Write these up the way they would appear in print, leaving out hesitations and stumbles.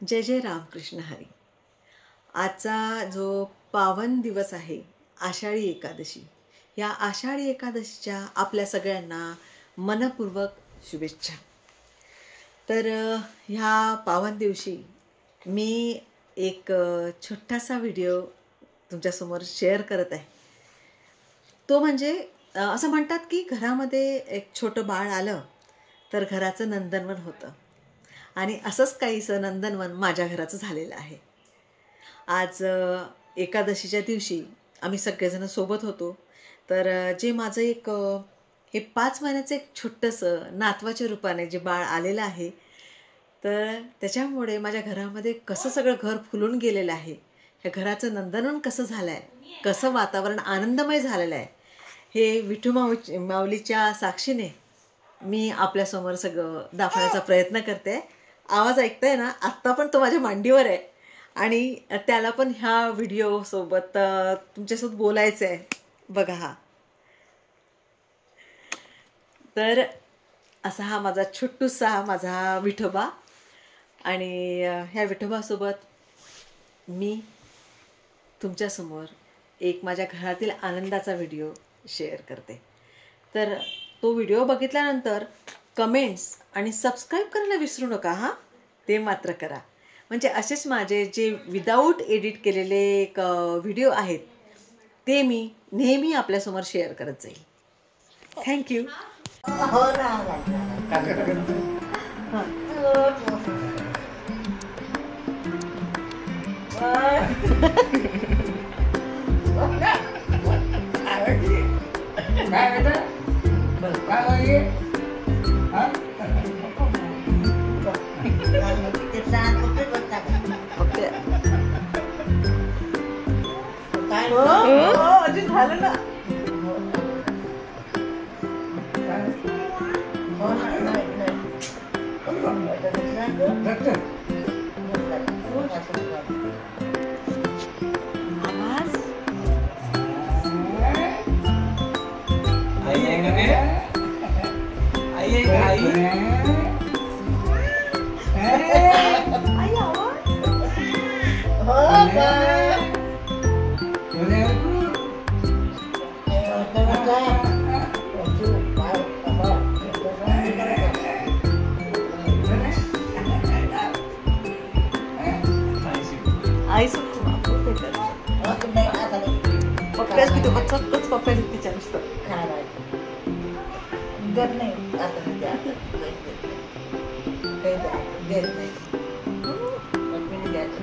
जय जय रामकृष्ण हरी। आजचा जो पावन दिवस आहे आषाढी एकादशी, या आषाढी एकादशीच्या आपल्या सगळ्यांना मनपूर्वक शुभेच्छा। तर ह्या पावन दिवशी मी एक छोटासा व्हिडिओ तुमच्यासमोर शेअर करत आहे। तो म्हणजे असं म्हणतात की घरामध्ये एक छोटं बाळ आलं तर घराचं नंदनवन होतं, आणि असंच काहीसं नंदनवन माझ्या घराचं झालेलं आहे। आज एकादशीच्या दिवशी आम्ही सगळेजण सोबत होतो। तर जे माझं एक हे 5 महिन्याचं एक छोटंसं नातवाच्या रूपाने जे बाळ आलेलं आहे, तर त्याच्यामुळे माझ्या घरामध्ये कसं सगळं घर फुलून गेलेलं आहे, ह्या घराचं नंदनवन कसं झालं आहे, कसं वातावरण आनंदमय झालेलं आहे, हे विठू माऊलीच्या साक्षीने मी आपल्यासमोर सगळं दाखवण्याचा प्रयत्न करते। आवाज ऐकताय ना, आत्ता पण तो माझ्या मांडीवर आहे आणि त्याला पण ह्या व्हिडिओ सोबत तुमच्यासोबत बोलायचं आहे। बघा हा, तर असा हा माझा छोटूसा माझा विठोबा, आणि ह्या विठोबासोबत मी तुमच्यासमोर एक माझ्या घरातील आनंदाचा व्हिडिओ शेअर करते। तर तो व्हिडिओ बघितल्यानंतर कमेंट्स आणि सबस्क्राईब करायला विसरू नका हां, ते मात्र करा। म्हणजे असेच माझे जे विदाऊट एडिट केलेले एक व्हिडिओ आहेत ते मी नेहमी आपल्यासमोर शेअर करत जाईल। थँक्यू। अजून झालं ना, आई पप्प्याच किती बच्चाच पप्प्या तिच्या नुसतं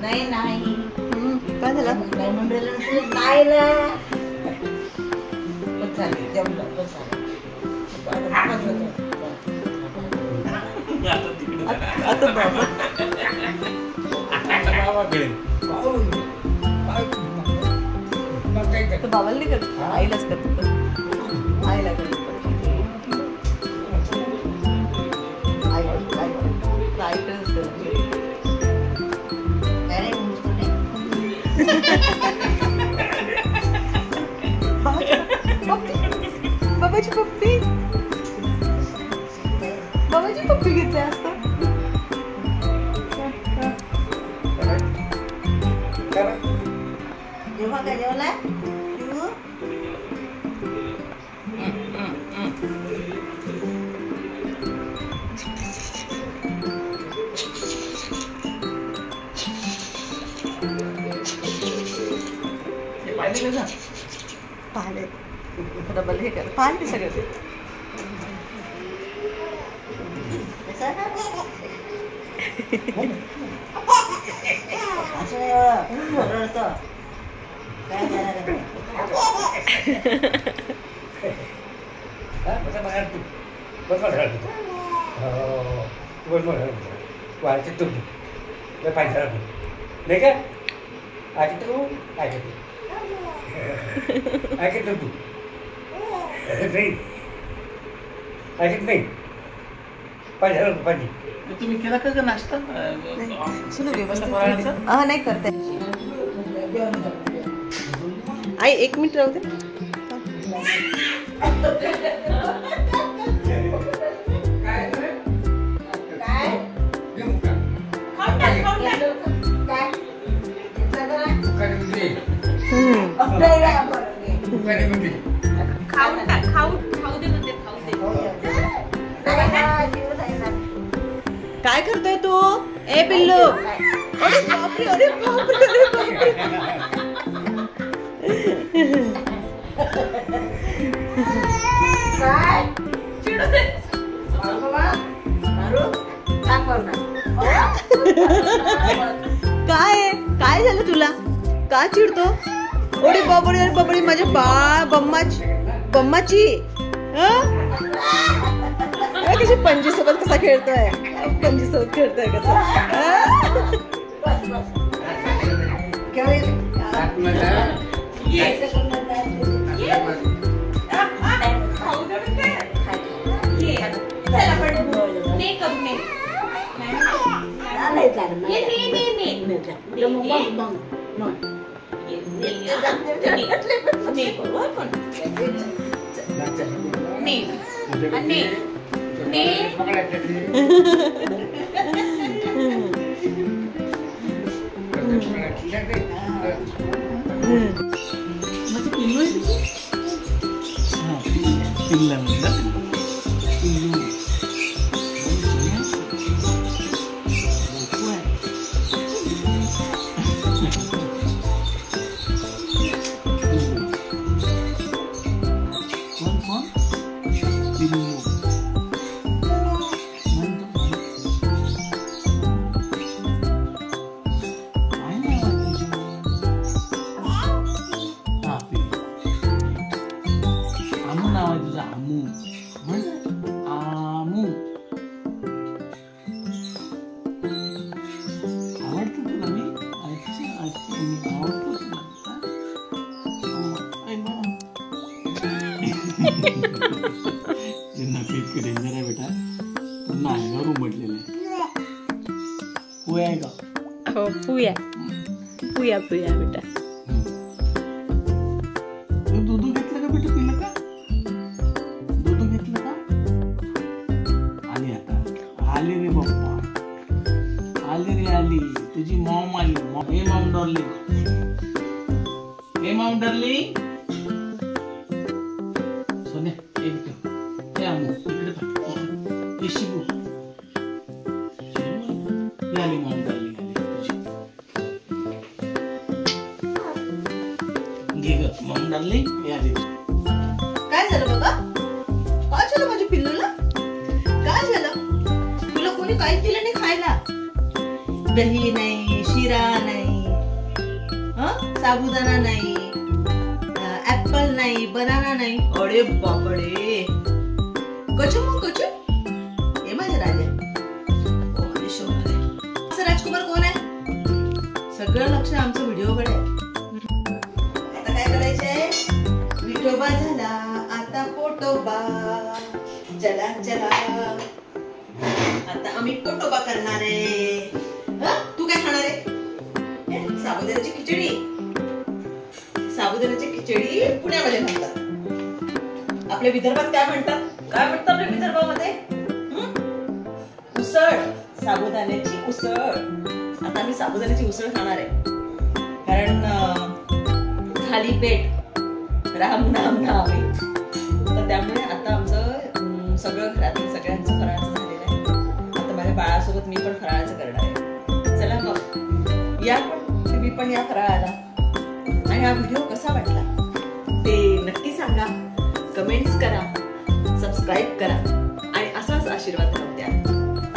नाही नाही काय झालं आता बाबाला नाही करत, आईलाच करत, आईला करत, बाबाची पप्पी, बाबाची पप्पी घेतली असतं। जेव्हा काय जेवला पाहिले डबल हे कर, पाहिले सगळं ते तुम्ही केला का नाश्ता? नाही करते आई, 1 मिनिट राहू दे। काय काय करतोय तू? ए पिल्लू, अरे बापरे, अरे बापरे, अरे बापरे. काय झालं तुला? का चिडतो? ओरे बाबडी, अरे बाबडी, माझे बाळ बम्माची. कशी पंजी सोबत कसा खेळतोय, पंजी सोबत खेळतोय कसा. डेंजर आहे बेटा, पुन्हा अंगावर उमटलेलं आहे. पुया आहे का? हो, पुया पुया पुया बेटा. दूध घेतलं का बेटा? पिलं का? दूध घेतलं का? आली आता, आली रे बाप्पा, आली रे आली तुझी मॉम आली. हे मॉम डार्लिंग, हे मॉम डार्लिंग. सोन्या एक हे आमू इकडे पाह, हे शिबू आली मॉम डार्लिंग आली तुझी. घे ग मॉम डार्लिंग, हे आली. काय झालं बाबा? काय झालं माझ्या पिल्लूला? काय झालं? तुला कोणी काही दिलं नाही खायला? दही नाही, शिरा नाही, साबुदाणा नाही, ऍपल नाही, बनाना नाही. अरे बापडे, कचू मग कचू. हे माझे राजा, ओ माझे शोभा. असं राजकुमार कोण आहे? सगळं लक्ष आमचं व्हिडिओकडे आहे. आता काय करायचंय? विठोबा झाला आता पोटोबा. चला चला, आता आम्ही पोटोबा करणार आहे. तू काय खाणार आहे? साबुदाण्याची खिचडी. साबुदाण्याची खिचडी पुण्यामध्ये म्हणतात. आपल्या विदर्भात काय म्हणतात? काय म्हणतात आपल्या विदर्भामध्ये? उसळ, साबुदाण्याची उसळ. आता आम्ही साबुदाण्याची उसळ खाणार आहे, कारण थालीपीठ राम नाम नावे. तर त्यामुळे आता आमचं सगळं घरातील सगळ्यांचं फराळाचं झालेलं आहे. आता माझ्या बाळासोबत मी पण फराळाचं करणार आहे. चला मग या, पण तुम्ही पण या फराळाला. आणि हा व्हिडिओ कसा वाटला ते नक्की सांगा, कमेंट्स करा, सबस्क्राईब करा आणि असाच आशीर्वाद द्या.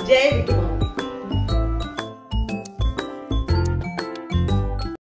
जय विठोबा.